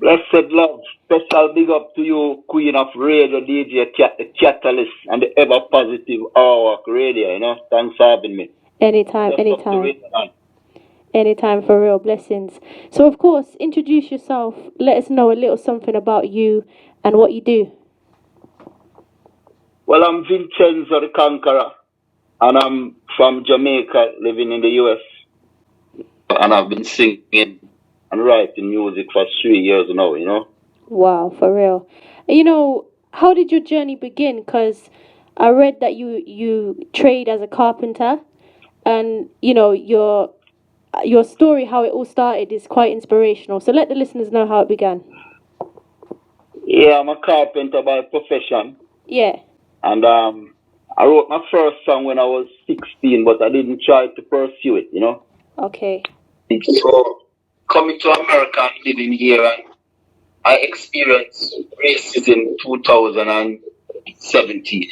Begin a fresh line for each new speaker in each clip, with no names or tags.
Blessed love, special big up to you, Queen of Radio, DJ Kat, the Kat-a-lyst, and the ever positive Hour Radio, Thanks for having me.
Anytime,
Bless up to
anytime.
Radio, man.
Anytime, for real. Blessings. So, of course, introduce yourself. Let us know a little something about you and what you do.
Well, I'm Vincenzo the Conqueror, and I'm from Jamaica, living in the US. And I've been singing and writing music for 3 years now.
Wow, for real. How did your journey begin? Because I read that you trade as a carpenter, and your story, how it all started, is quite inspirational. So let the listeners know how it began.
Yeah, I'm a carpenter by profession.
Yeah.
And I wrote my first song when I was 16, but I didn't try to pursue it.
Okay.
So, coming to America and living here, and I experienced racism in 2017.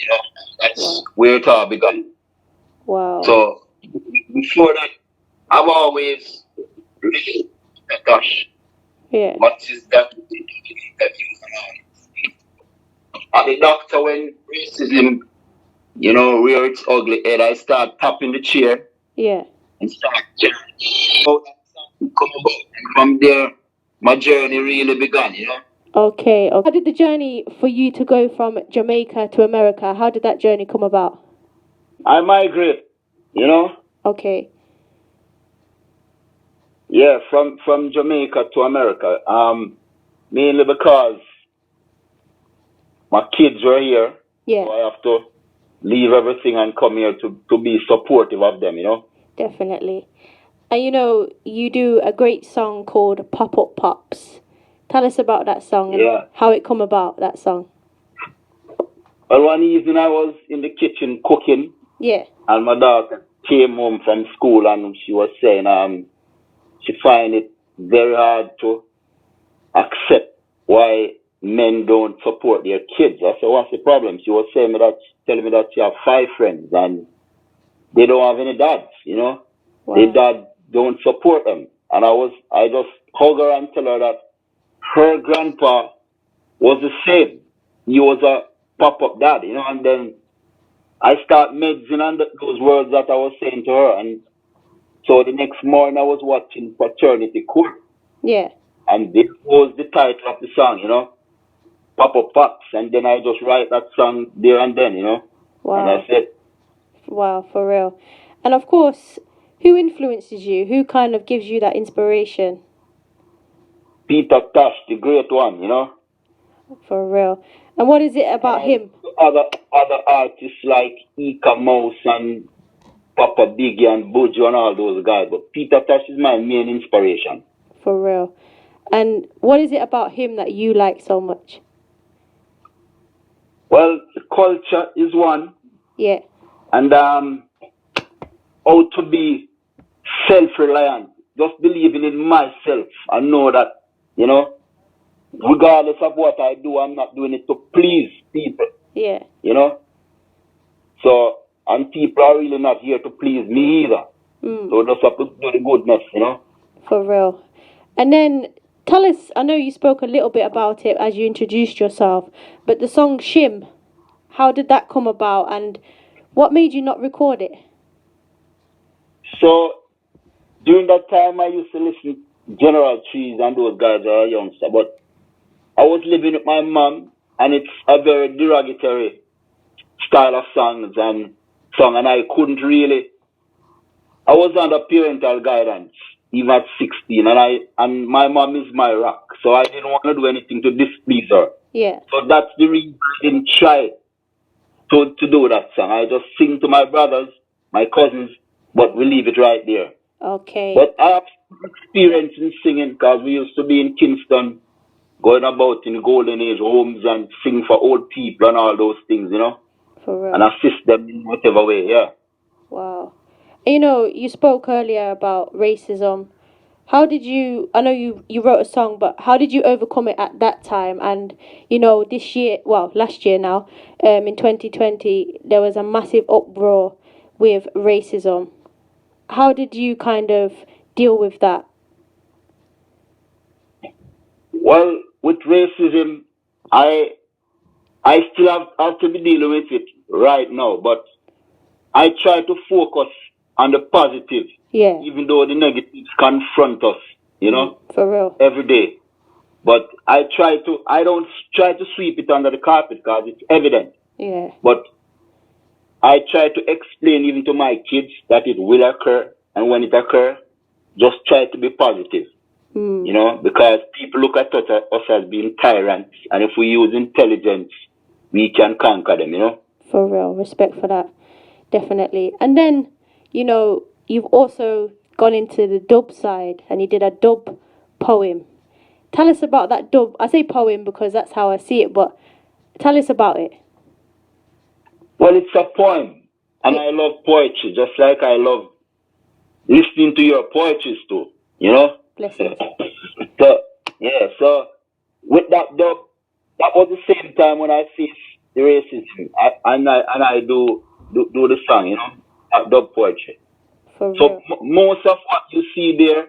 That's where it all began.
Wow.
So, before that, I've always really, gosh,
Yeah.
what is that? At the doctor, when racism, rear its ugly head, I start tapping the chair.
Yeah.
And start so from there, my journey really began.
Okay. How did the journey for you to go from Jamaica to America? How did that journey come about?
I migrate.
Okay.
Yeah, from Jamaica to America. Mainly because my kids were here.
Yeah.
So I have to leave everything and come here to be supportive of them.
Definitely. And you do a great song called Pop Up Pops. Tell us about that song and how it come about, that song.
Well, one evening I was in the kitchen cooking.
Yeah.
And my daughter came home from school and she was saying she find it very hard to accept why men don't support their kids. I said, what's the problem? She was telling me that she have 5 friends and they don't have any dads,
Wow.
Their dad don't support them. And I just hug her and tell her that her grandpa was the same. He was a pop-up dad, and then I start medicine on those words that I was saying to her. And so the next morning I was watching Paternity Court.
Yeah.
And this was the title of the song, Pop-Up Pops. And then I just write that song there and then,
Wow.
And that's it.
Wow, for real. And of course, who influences you? Who kind of gives you that inspiration?
Peter Tosh, the great one,
For real. And what is it about him?
Other artists like Ika Mouse and Papa Biggie and Buju and all those guys. But Peter Tosh is my main inspiration.
For real. And what is it about him that you like so much?
Well, the culture is one.
Yeah.
And how to be self-reliant. Just believing in myself and know that, regardless of what I do, I'm not doing it to please people.
Yeah.
So, and people are really not here to please me either. So just have to do the goodness,
For real. And then tell us, I know you spoke a little bit about it as you introduced yourself, but the song Shim, how did that come about and what made you not record it?
So, during that time I used to listen to General Trees and those guys are youngster, but I was living with my mom and it's a very derogatory style of song and I couldn't really, I was under parental guidance even at 16 and my mom is my rock, so I didn't want to do anything to displease her.
Yeah.
So that's the reason I didn't try to do that song. I just sing to my brothers, my cousins, but we leave it right there.
Okay.
But I have experience in singing because we used to be in Kingston, going about in golden age homes and sing for old people and all those things,
For real.
and assist them in whatever way, yeah.
Wow. You spoke earlier about racism. How did you, I know you wrote a song, but how did you overcome it at that time? And, this year, well, last year now, in 2020, there was a massive uproar with racism. How did you kind of deal with that?
Well, with racism, I I still have to be dealing with it right now, but I try to focus on the positive,
Yeah.
even though the negatives confront us,
For real.
every day. But I don't try to sweep it under the carpet because it's evident.
Yeah.
But I try to explain even to my kids that it will occur, and when it occurs, just try to be positive. Because people look at us as being tyrants, and if we use intelligence, we can conquer them.
For real. Respect for that. Definitely. And then, you've also gone into the dub side and you did a dub poem. Tell us about that dub. I say poem because that's how I see it, but tell us about it.
Well, it's a poem, and I love poetry, just like I love listening to your poetry too.
Blessings.
So, yeah, so with that dub, that was the same time when I faced the racism, and I do the song, that dub poetry.
For
So
real.
most of what you see there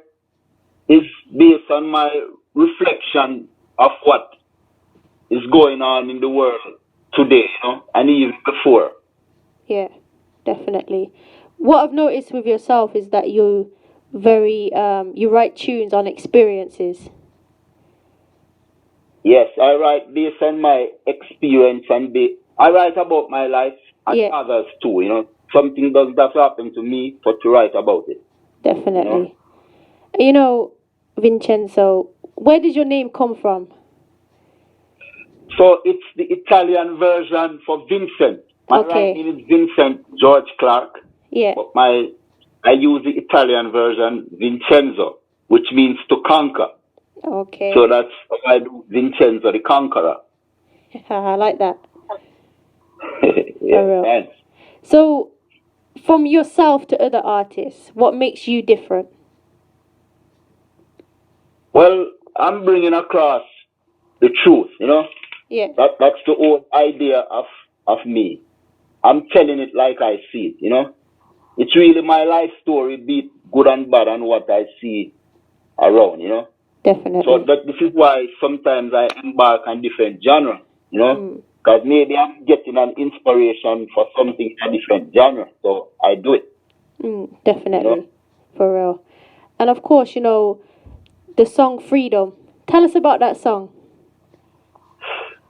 is based on my reflection of what is going on in the world today, and even before.
Yeah, definitely. What I've noticed with yourself is that you write tunes on experiences.
Yes, I write based on my experience, and I write about my life and
Yeah,
others too. Something doesn't have to happen to me for to write about it. You know.
definitely. You know, Vincenzo, where did your name come from?
So it's the Italian version for Vincent. My right
Okay.
name is Vincent George Clark,
Yeah.
but I use the Italian version Vincenzo, which means to conquer. So
Okay.
that's why I do Vincenzo the Conqueror.
I like that.
Yeah,
For real.
thanks.
So, from yourself to other artists, what makes you different?
Well, I'm bringing across the truth.
Yeah.
That's the whole idea of me. I'm telling it like I see it. It's really my life story, be it good and bad, and what I see around. So
Definitely.
this is why sometimes I embark on different genres.
Mm,
Because maybe I'm getting an inspiration for something in a different genre, so I do it.
definitely. For real. And of course, the song Freedom. Tell us about that song.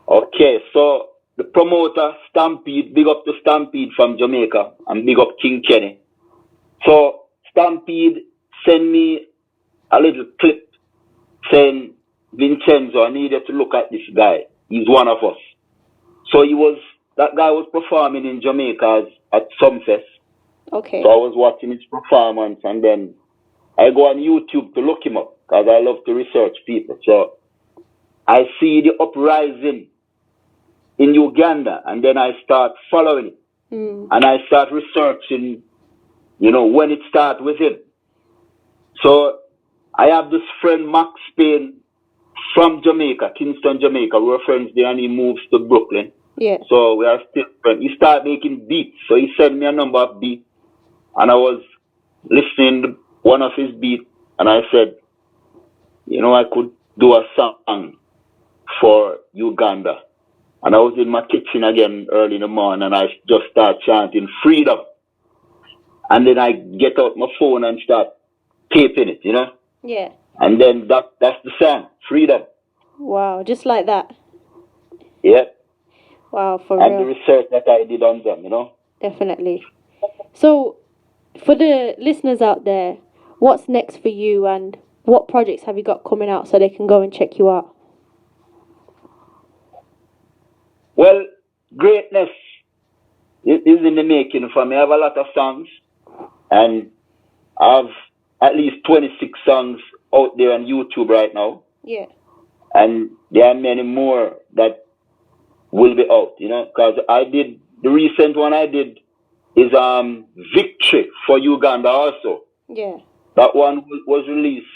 Okay, so the promoter Stampede, big up to Stampede from Jamaica, and big up King Kenny. So Stampede sent me a little clip saying, Vincenzo, I need you to look at this guy. He's one of us. So that guy was performing in Jamaica at Sumfest.
Okay.
So I was watching his performance, and then I go on YouTube to look him up because I love to research people. So I see the uprising in Uganda, and then I start following it. And I start researching, when it started with him. So I have this friend, Max Payne, from Jamaica, Kingston, Jamaica. We were friends there, and he moves to Brooklyn.
Yeah.
So we are still friends. He started making beats. So he sent me a number of beats, and I was listening to one of his beats, and I said, I could do a song for Uganda. And I was in my kitchen again early in the morning, and I just start chanting freedom. And then I get out my phone and start taping it.
Yeah.
And then that's the song, freedom.
Wow. Just like that.
Yeah.
Wow. For
And the
real.
research that I did on them.
Definitely. So, for the listeners out there, what's next for you and what projects have you got coming out so they can go and check you out?
Well, greatness is in the making for me. I have a lot of songs, and I have at least 26 songs out there on YouTube right now.
Yeah.
And there are many more that will be out, because the recent one I did is Victory for Uganda also.
Yeah.
That one was released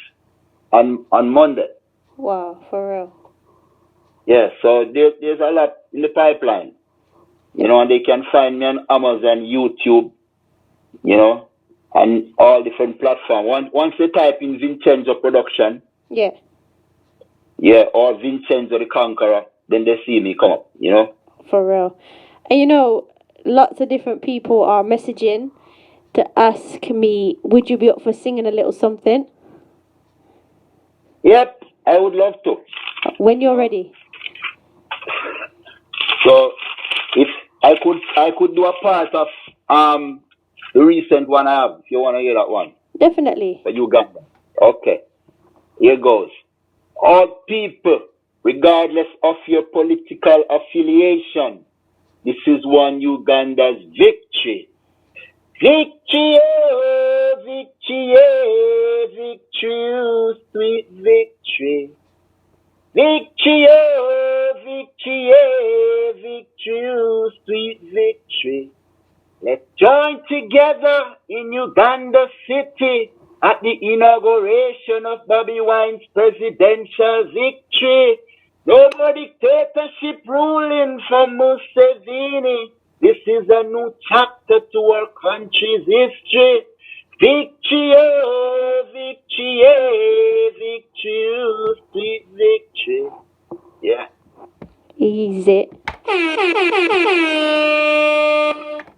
on Monday.
Wow. For real.
Yeah, so there's a lot in the pipeline. And they can find me on Amazon, YouTube, on all different platforms. Once they type in Vincenzo Production,
Yeah.
Yeah, or Vincenzo the Conqueror. Then they see me come up, you know?
For real. And you know, lots of different people are messaging to ask me, would you be up for singing a little something?
Yep, I would love to.
When you're ready.
So if I could do a part of the recent one I have, if you want to hear that one.
Definitely.
For Uganda. Okay. Here goes. All people, regardless of your political affiliation, this is one Uganda's victory. Victory, oh, victory, oh, victory, oh, sweet victory. Victory, oh, victory, oh, victory, oh, sweet victory. Let's join together in Uganda City at the inauguration of Bobby Wine's presidential victory. No more dictatorship ruling from Museveni. This is a new chapter to our country's history. Victory, oh, victory, oh, victory, oh, sweet victory. Yeah.
Easy.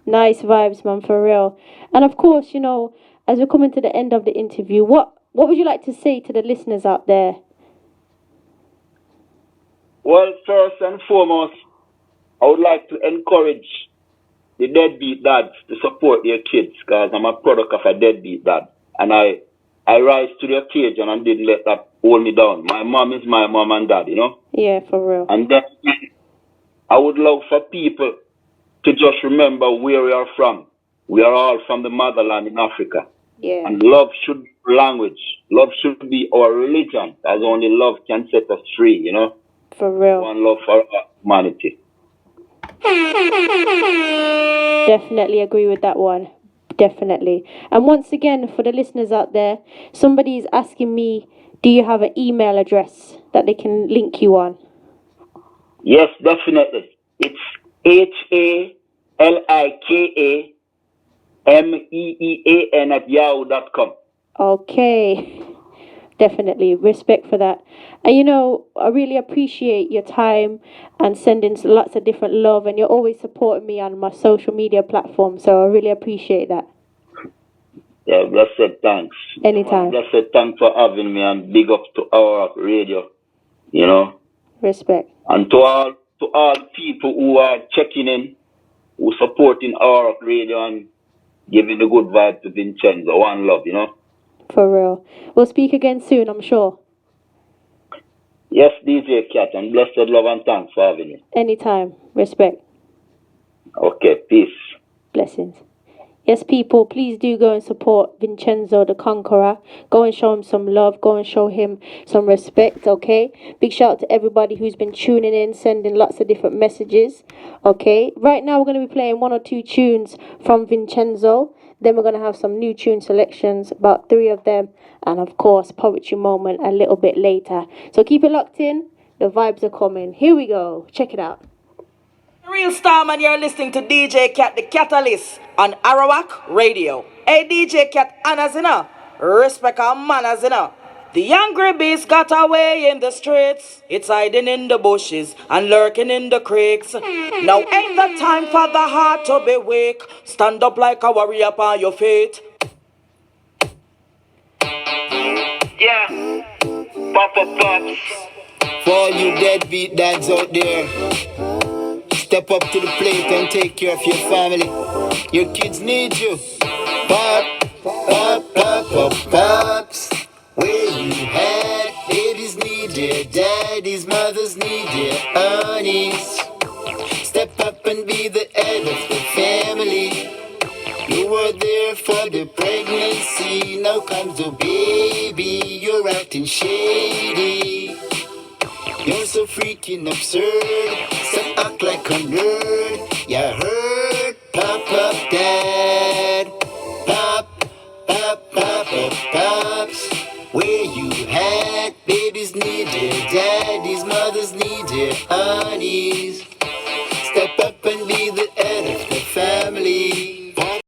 Nice vibes, man, for real. And of course, you know, as we're coming to the end of the interview, what would you like to say to the listeners out there?
Well, first and foremost, I would like to encourage the deadbeat dads to support their kids because I'm a product of a deadbeat dad. And I rise to the occasion and didn't let that hold me down. My mom is my mom and dad, you know?
Yeah, for real.
And then I would love for people to just remember where we are from. We are all from the motherland in Africa.
Yeah.
And love should be language. Love should be our religion, as only love can set us free, you know?
For real.
One love for humanity.
Definitely agree with that one. Definitely. And once again, for the listeners out there, somebody is asking me, do you have an email address that they can link you on?
Yes, definitely. It's HALIKAMEEAN@yahoo.com.
Okay. Definitely. Respect for that. And you know, I really appreciate your time and sending lots of different love, and you're always supporting me on my social media platform, so I really appreciate that.
Yeah, blessed thanks.
Anytime.
Blessed thanks for having me, and big up to our radio, you know.
Respect.
And to all people who are checking in, who supporting our radio and giving the good vibe to Vincenzo. One love, you know.
For real. We'll speak again soon, I'm sure.
Yes, DJ Kat, and blessed love and thanks for having me.
Anytime. Respect.
Okay, peace.
Blessings. Yes, people, please do go and support Vincenzo the Conqueror. Go and show him some love. Go and show him some respect, okay? Big shout out to everybody who's been tuning in, sending lots of different messages, okay? Right now, we're going to be playing 1 or 2 tunes from Vincenzo. Then we're going to have some new tune selections, about 3 of them. And, of course, Poetry Moment a little bit later. So keep it locked in. The vibes are coming. Here we go. Check it out.
Real Star Man, you're listening to DJ Kat, the Kat-a-lyst on Arawak Radio. Hey DJ Kat, Anazina, respect our manazina. The angry beast got away in the streets. It's hiding in the bushes and lurking in the creeks. Now ain't the time for the heart to be weak. Stand up like a warrior upon your feet.
Yeah, Papa Pops.
For all you deadbeat dads out there, step up to the plate and take care of your family. Your kids need you. Pop, pop, pop, pop, pops. Where you at? Babies need their daddies, mothers need their aunties. Step up and be the head of the family. You were there for the pregnancy. Now comes the baby. You're acting shady. You're so freaking absurd. Some act like a nerd. You heard? Pop up, dad. Pop, pop, pop up, pops. Where you at? Babies need their daddies, mothers need their aunties.